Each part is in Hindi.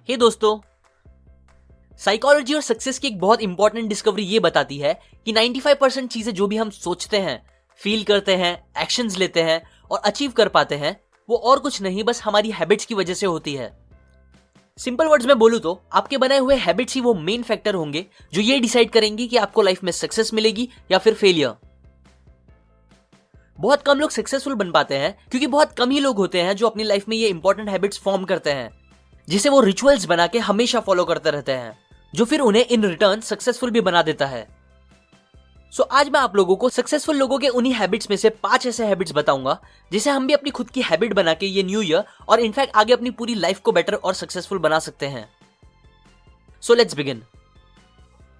हे दोस्तों, साइकोलॉजी और सक्सेस की एक बहुत इंपॉर्टेंट डिस्कवरी ये बताती है कि 95% चीजें जो भी हम सोचते हैं, फील करते हैं, एक्शंस लेते हैं और अचीव कर पाते हैं, वो और कुछ नहीं बस हमारी हैबिट्स की वजह से होती है। सिंपल वर्ड्स में बोलूं तो आपके बनाए हुए हैबिट्स ही वो मेन फैक्टर होंगे जो ये डिसाइड करेंगे कि आपको लाइफ में सक्सेस मिलेगी या फिर फेलियर। बहुत कम लोग सक्सेसफुल बन पाते हैं क्योंकि बहुत कम ही लोग होते हैं जो अपनी लाइफ में ये इंपॉर्टेंट हैबिट्स फॉर्म करते हैं, जिसे वो रिचुअल्स बना के हमेशा फॉलो करते रहते हैं, जो फिर उन्हें इन रिटर्न सक्सेसफुल भी बना देता है। सो आज मैं आप लोगों को सक्सेसफुल लोगों के उन्हीं हैबिट्स में से 5 ऐसे हैबिट्स बताऊंगा जिसे हम भी अपनी खुद की हैबिट बना के ये न्यू ईयर और इनफैक्ट आगे अपनी पूरी लाइफ को बेटर और सक्सेसफुल बना सकते हैं। So let's begin.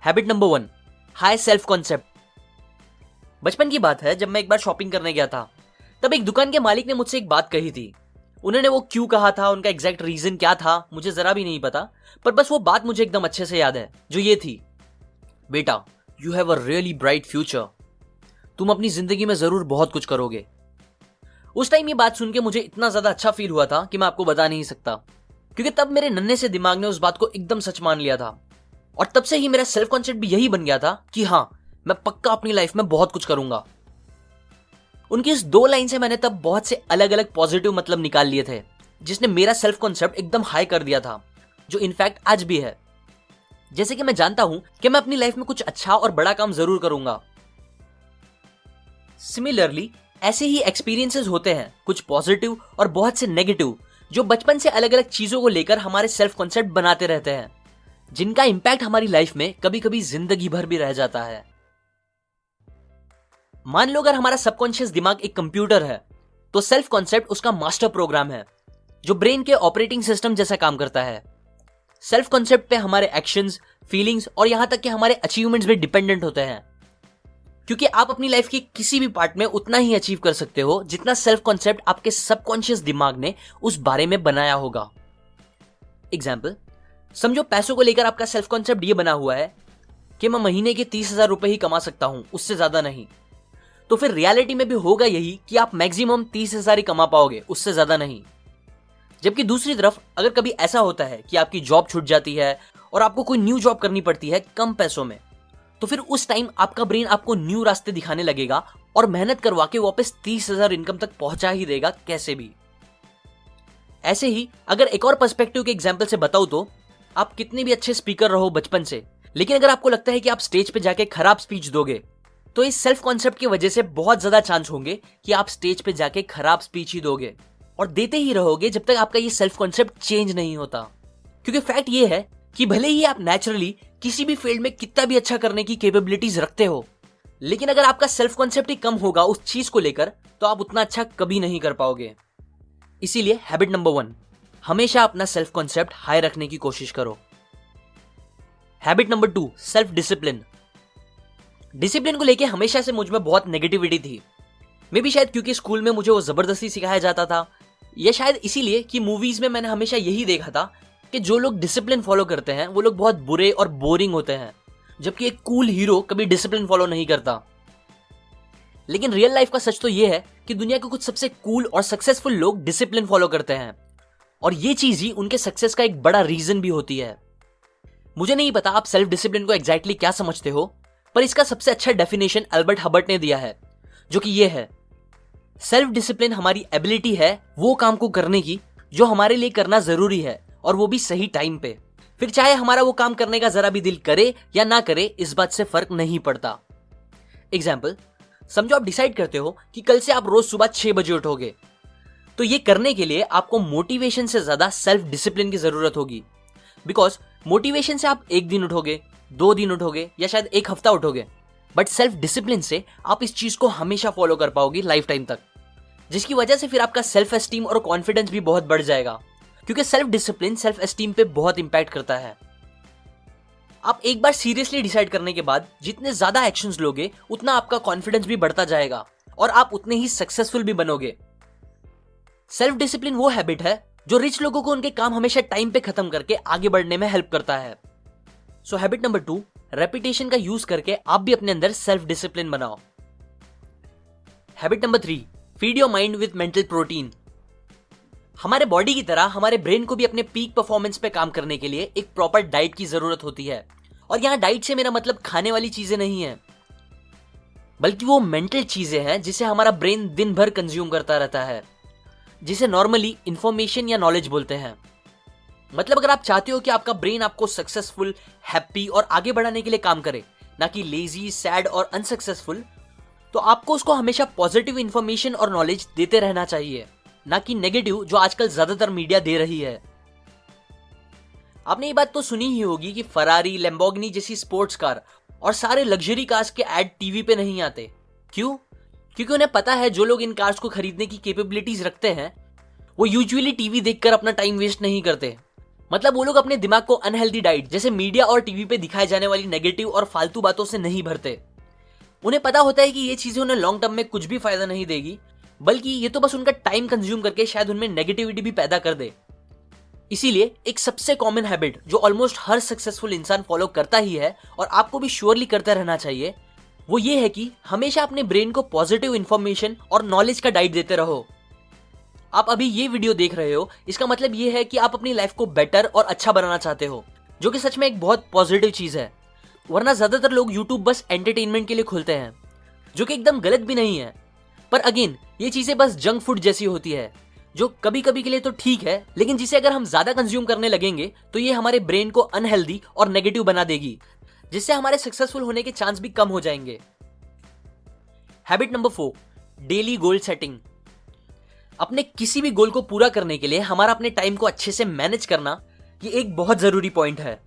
Habit number 1, high self concept. बचपन की बात है, जब मैं एक बार शॉपिंग करने गया था, तब एक दुकान के मालिक ने मुझसे एक बात कही थी। उन्होंने वो क्यों कहा था, उनका एग्जैक्ट रीजन क्या था, मुझे जरा भी नहीं पता, पर बस वो बात मुझे एकदम अच्छे से याद है, जो ये थी, बेटा, you have a really bright future. तुम अपनी जिंदगी में जरूर बहुत कुछ करोगे। उस टाइम ये बात सुन के मुझे इतना ज्यादा अच्छा फील हुआ था कि मैं आपको बता नहीं सकता, क्योंकि तब मेरे नन्हे से दिमाग ने उस बात को एकदम सच मान लिया था और तब से ही मेरा सेल्फ कॉन्सेप्ट भी यही बन गया था कि हाँ, मैं पक्का अपनी लाइफ में बहुत कुछ करूंगा। उनकी इस 2 लाइन से मैंने तब बहुत से अलग अलग पॉजिटिव मतलब निकाल लिए थे, जिसने मेरा सेल्फ कॉन्सेप्ट एकदम हाई कर दिया था, जो इनफैक्ट आज भी है। जैसे कि मैं जानता हूं कि मैं अपनी लाइफ में कुछ अच्छा और बड़ा काम जरूर करूंगा। सिमिलरली ऐसे ही एक्सपीरियंसेस होते हैं, कुछ पॉजिटिव और बहुत से नेगेटिव, जो बचपन से अलग अलग चीजों को लेकर हमारे सेल्फ कॉन्सेप्ट बनाते रहते हैं, जिनका इंपैक्ट हमारी लाइफ में कभी कभी जिंदगी भर भी रह जाता है। मान लो अगर हमारा सबकॉन्शियस दिमाग एक कंप्यूटर है, तो सेल्फ कॉन्सेप्ट उसका मास्टर प्रोग्राम है, जो ब्रेन के ऑपरेटिंग सिस्टम जैसा काम करता है। सेल्फ कॉन्सेप्ट पे हमारे एक्शंस, फीलिंग्स और यहां तक कि हमारे अचीवमेंट्स भी डिपेंडेंट होते हैं, क्योंकि आप अपनी लाइफ के किसी भी पार्ट में उतना ही अचीव कर सकते हो जितना सेल्फ कॉन्सेप्ट आपके सबकॉन्शियस दिमाग ने उस बारे में बनाया होगा। एग्जाम्पल, समझो पैसों को लेकर आपका सेल्फ कॉन्सेप्ट ये बना हुआ है कि मैं महीने के 30,000 रुपए ही कमा सकता हूं, उससे ज्यादा नहीं। तो फिर रियलिटी में भी होगा यही कि आप मैक्सिमम 30,000 ही कमा पाओगे, उससे ज्यादा नहीं। जबकि दूसरी तरफ अगर कभी ऐसा होता है कि आपकी जॉब छूट जाती है और आपको कोई न्यू जॉब करनी पड़ती है कम पैसों में, तो फिर उस टाइम आपका ब्रेन आपको न्यू रास्ते दिखाने लगेगा और मेहनत करवा के वापस 30,000 इनकम तक पहुंचा ही देगा कैसे भी। ऐसे ही अगर एक और पर्सपेक्टिव के एग्जाम्पल से बताऊं तो, आप कितने भी अच्छे स्पीकर रहो बचपन से, लेकिन अगर आपको लगता है कि आप स्टेज पे जाके खराब स्पीच दोगे, तो इस सेल्फ कॉन्सेप्ट की वजह से बहुत ज्यादा चांस होंगे कि आप स्टेज पे जाके खराब स्पीच ही दोगे और देते ही रहोगे जब तक आपका ये सेल्फ कॉन्सेप्ट चेंज नहीं होता। क्योंकि फैक्ट ये है कि भले ही आप नेचुरली किसी भी फील्ड में कितना भी अच्छा करने की कैपेबिलिटीज रखते हो, लेकिन अगर आपका सेल्फ कॉन्सेप्ट ही कम होगा उस चीज को लेकर, तो आप उतना अच्छा कभी नहीं कर पाओगे। इसीलिए हैबिट नंबर 1, हमेशा अपना सेल्फ कॉन्सेप्ट हाई रखने की कोशिश करो। Habit number 2, self discipline. Discipline को लेके हमेशा से मुझ में बहुत नेगेटिविटी थी। मे भी शायद क्योंकि स्कूल में मुझे वो जबरदस्ती सिखाया जाता था, या शायद इसीलिए कि मूवीज में मैंने हमेशा यही देखा था कि जो लोग डिसिप्लिन फॉलो करते हैं वो लोग बहुत बुरे और बोरिंग होते हैं, जबकि एक कूल हीरो कभी डिसिप्लिन फॉलो नहीं करता। लेकिन रियल लाइफ का सच तो ये है कि दुनिया के कुछ सबसे कूल और सक्सेसफुल लोग डिसिप्लिन फॉलो करते हैं, और ये चीज ही उनके सक्सेस का एक बड़ा रीजन भी होती है। मुझे नहीं पता आप सेल्फ डिसिप्लिन को एग्जैक्टली क्या समझते हो, पर इसका सबसे अच्छा डेफिनेशन अल्बर्ट हबर्ट ने दिया है, जो कि ये है, सेल्फ डिसिप्लिन हमारी एबिलिटी है वो काम को करने की जो हमारे लिए करना जरूरी है, और वो भी सही टाइम पे। फिर चाहे हमारा वो काम करने का जरा भी दिल करे या ना करे, इस बात से फर्क नहीं पड़ता। एग्जाम्पल, समझो आप डिसाइड करते हो कि कल से आप रोज सुबह 6 बजे उठोगे, तो ये करने के लिए आपको मोटिवेशन से ज्यादा सेल्फ डिसिप्लिन की जरूरत होगी। बिकॉज मोटिवेशन से आप 1 दिन उठोगे, 2 दिन उठोगे या शायद 1 हफ्ता उठोगे, बट सेल्फ डिसिप्लिन से आप इस चीज को हमेशा फॉलो कर पाओगे लाइफ टाइम तक, जिसकी वजह से फिर आपका सेल्फ एस्टीम और कॉन्फिडेंस भी बहुत बढ़ जाएगा, क्योंकि सेल्फ डिसिप्लिन सेल्फ एस्टीम पे बहुत इंपैक्ट करता है। आप एक बार सीरियसली डिसाइड करने के बाद जितने ज्यादा एक्शंस लोगे उतना आपका कॉन्फिडेंस भी बढ़ता जाएगा और आप उतने ही सक्सेसफुल भी बनोगे। सेल्फ डिसिप्लिन वो हैबिट है जो रिच लोगों को उनके काम हमेशा टाइम पे खत्म करके आगे बढ़ने में हेल्प करता है। सो हैबिट नंबर 2, रेपिटेशन का यूज करके आप भी अपने अंदर सेल्फ डिसिप्लिन बनाओ। Habit number 3, feed your mind with mental protein. हमारे बॉडी की तरह हमारे ब्रेन को भी अपने पीक परफॉर्मेंस पे काम करने के लिए एक प्रॉपर डाइट की जरूरत होती है। और यहाँ डाइट से मेरा मतलब खाने वाली चीजें नहीं है, बल्कि वो मेंटल चीजें हैं जिसे हमारा ब्रेन दिन भर कंज्यूम करता रहता है, जिसे नॉर्मली इंफॉर्मेशन या नॉलेज बोलते हैं। मतलब अगर आप चाहते हो कि आपका ब्रेन आपको सक्सेसफुल, हैप्पी और आगे बढ़ाने के लिए काम करे, ना कि लेजी, सैड और अनसक्सेसफुल, तो आपको उसको हमेशा पॉजिटिव इंफॉर्मेशन और नॉलेज देते रहना चाहिए, ना कि नेगेटिव जो आजकल ज्यादातर मीडिया दे रही है। आपने ये बात तो सुनी ही होगी कि फरारी, लैम्बोर्गिनी जैसी स्पोर्ट्स कार और सारे लग्जरी कार्स के ऐड टीवी पे नहीं आते। क्यों? क्योंकि उन्हें पता है जो लोग इन कार्स को खरीदने की कैपेबिलिटीज रखते हैं वो यूजुअली टीवी देखकर अपना टाइम वेस्ट नहीं करते। मतलब वो लोग अपने दिमाग को अनहेल्दी डाइट जैसे मीडिया और टीवी पे दिखाए जाने वाली नेगेटिव और फालतू बातों से नहीं भरते। उन्हें पता होता है कि ये चीजें उन्हें लॉन्ग टर्म में कुछ भी फायदा नहीं देगी, बल्कि ये तो बस उनका टाइम कंज्यूम करके शायद उनमें नेगेटिविटी भी पैदा कर दे। इसीलिए एक सबसे कॉमन हैबिट जो ऑलमोस्ट हर सक्सेसफुल इंसान फॉलो करता ही है और आपको भी श्योरली करते रहना चाहिए, वो ये है कि हमेशा अपने ब्रेन को पॉजिटिव इंफॉर्मेशन और नॉलेज का डाइट देते रहो। आप अभी ये वीडियो देख रहे हो, इसका मतलब ये है कि आप अपनी लाइफ को बेटर और अच्छा बनाना चाहते हो, जो कि सच में एक बहुत पॉजिटिव चीज है। वरना ज्यादातर लोग यूट्यूब बस एंटरटेनमेंट के लिए खोलते हैं, जो कि एकदम गलत भी नहीं है। पर अगेन ये चीजें बस जंक फूड जैसी होती है, जो कभी कभी के लिए तो ठीक है, लेकिन जिसे अगर हम ज्यादा कंज्यूम करने लगेंगे तो ये हमारे ब्रेन को अनहेल्दी और नेगेटिव बना देगी, जिससे हमारे सक्सेसफुल होने के चांस भी कम हो जाएंगे। Habit number 4, daily goal setting. अपने किसी भी गोल को पूरा करने के लिए हमारा अपने टाइम को अच्छे से मैनेज करना, ये एक बहुत जरूरी पॉइंट है।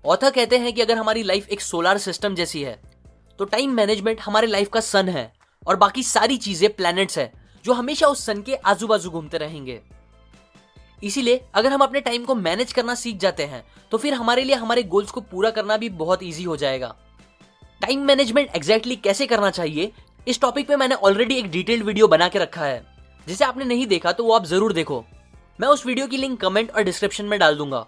ऑथर कहते हैं कि अगर हमारी लाइफ एक सोलर सिस्टम जैसी है, तो टाइम मैनेजमेंट हमारे लाइफ का सन है और बाकी सारी चीजें प्लैनेट्स है जो हमेशा उस सन के आजू बाजू घूमते रहेंगे। इसीलिए अगर हम अपने टाइम को मैनेज करना सीख जाते हैं तो फिर हमारे लिए हमारे गोल्स को पूरा करना भी बहुत ईजी हो जाएगा। टाइम मैनेजमेंट एग्जैक्टली कैसे करना चाहिए, इस टॉपिक पे मैंने ऑलरेडी एक डिटेल्ड वीडियो बना के रखा है, जिसे आपने नहीं देखा तो वो आप जरूर देखो। मैं उस वीडियो की लिंक कमेंट और डिस्क्रिप्शन में डाल दूंगा।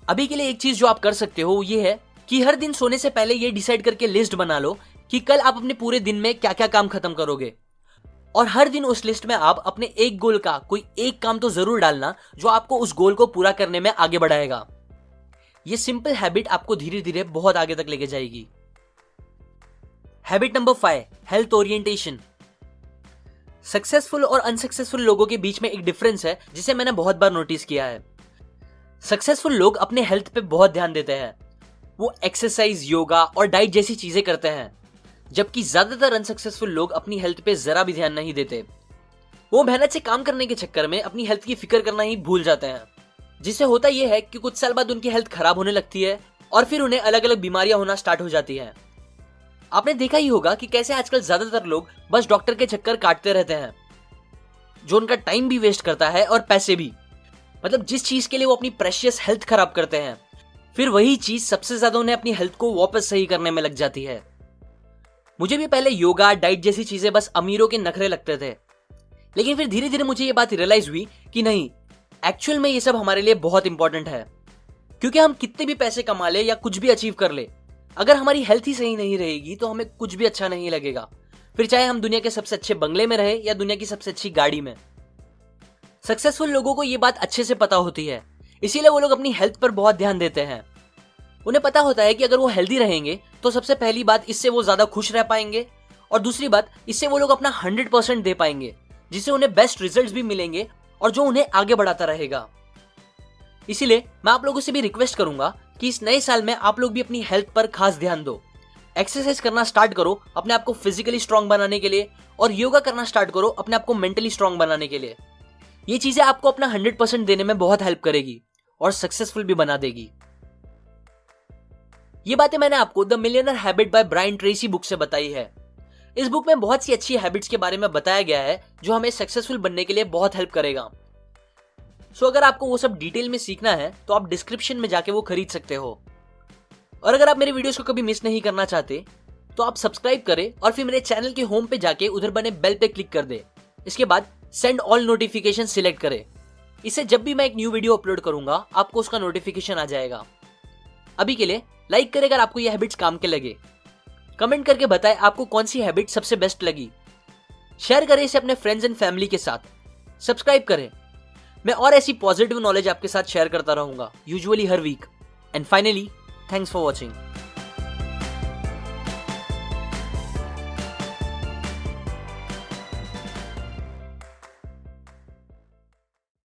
अभी के लिए एक चीज जो आप कर सकते हो ये है कि हर दिन सोने से पहले ये डिसाइड करके लिस्ट बना लो कि कल आप अपने पूरे दिन में क्या क्या काम खत्म करोगे, और हर दिन उस लिस्ट में आप अपने एक गोल का कोई एक काम तो जरूर डालना जो आपको उस गोल को पूरा करने में आगे बढ़ाएगा। ये सिंपल हैबिट आपको धीरे धीरे बहुत आगे तक लेके जाएगी। Habit number 5, health orientation. Successful और अनसक्सेसफुल लोगों के बीच में एक डिफरेंस है जिसे मैंने बहुत बार नोटिस किया है। सक्सेसफुल लोग अपने हेल्थ पे बहुत ध्यान देते हैं, वो एक्सरसाइज, योगा और डाइट जैसी चीजें करते हैं, जबकि ज्यादातर अनसक्सेसफुल लोग अपनी हेल्थ पे जरा भी ध्यान नहीं देते। वो मेहनत से काम करने के चक्कर में अपनी हेल्थ की फिक्र करना ही भूल जाते हैं, जिससे होता यह है कि कुछ साल बाद उनकी हेल्थ खराब होने लगती है और फिर उन्हें अलग अलग बीमारियां होना स्टार्ट हो जाती हैं। आपने देखा ही होगा कि कैसे आजकल ज्यादातर लोग बस डॉक्टर के चक्कर काटते रहते हैं, जो उनका टाइम भी वेस्ट करता है और पैसे भी। मतलब जिस चीज के लिए वो अपनी प्रेशियस हेल्थ खराब करते हैं, फिर वही चीज सबसे ज्यादा उन्हें अपनी हेल्थ को वापस सही करने में लग जाती है। मुझे भी पहले योगा, डाइट जैसी चीजें बस अमीरों के नखरे लगते थे, लेकिन फिर धीरे धीरे मुझे ये बात रियलाइज हुई कि नहीं, एक्चुअल में ये सब हमारे लिए बहुत इंपॉर्टेंट है। क्योंकि हम कितने भी पैसे कमा ले या कुछ भी अचीव कर ले, अगर हमारी हेल्थ ही सही नहीं रहेगी तो हमें कुछ भी अच्छा नहीं लगेगा, फिर चाहे हम दुनिया के सबसे अच्छे बंगले में रहे या दुनिया की सबसे अच्छी गाड़ी में। सक्सेसफुल लोगों को ये बात अच्छे से पता होती है, इसीलिए वो लोग अपनी हेल्थ पर बहुत ध्यान देते हैं। उन्हें पता होता है कि अगर वो हेल्दी रहेंगे तो सबसे पहली बात, इससे वो ज्यादा खुश रह पाएंगे, और दूसरी बात, इससे वो लोग अपना 100% दे पाएंगे, जिससे उन्हें बेस्ट रिजल्ट्स भी मिलेंगे और जो उन्हें आगे बढ़ाता रहेगा। इसीलिए मैं आप लोगों से भी रिक्वेस्ट करूंगा कि इस नए साल में आप लोग भी अपनी हेल्थ पर खास ध्यान दो। एक्सरसाइज करना स्टार्ट करो अपने आप को फिजिकली स्ट्रांग बनाने के लिए, और योगा करना स्टार्ट करो अपने आप को मेंटली स्ट्रांग बनाने के लिए। ये चीजें आपको अपना 100% देने में बहुत हेल्प करेगी और सक्सेसफुल भी बना देगी। ये बातें मैंने आपको the millionaire habit by Brian Tracy book से बताई है। इस बुक में बहुत सी अच्छी हैबिट्स के बारे में बताया गया है जो हमें सक्सेसफुल बनने के लिए बहुत हेल्प करेगा। सो अगर आपको वो सब डिटेल में सीखना है तो आप डिस्क्रिप्शन में जाके वो खरीद सकते हो। और अगर आप मेरे वीडियोस को कभी मिस नहीं करना चाहते तो आप सब्सक्राइब करें और फिर मेरे चैनल के होम पे जाके उधर बने बेल पे क्लिक कर दे। इसके बाद सेंड ऑल नोटिफिकेशन सिलेक्ट करें। इससे जब भी मैं एक न्यू वीडियो अपलोड करूंगा आपको उसका नोटिफिकेशन आ जाएगा। अभी के लिए लाइक करें अगर आपको ये हैबिट्स काम के लगे, कमेंट करके बताएं आपको कौन सी हैबिट सबसे बेस्ट लगी, शेयर करें इसे अपने फ्रेंड्स एंड फैमिली के साथ, सब्सक्राइब करें मैं और ऐसी पॉजिटिव नॉलेज आपके साथ शेयर करता रहूंगा, यूजुअली हर week. And finally, thanks for watching.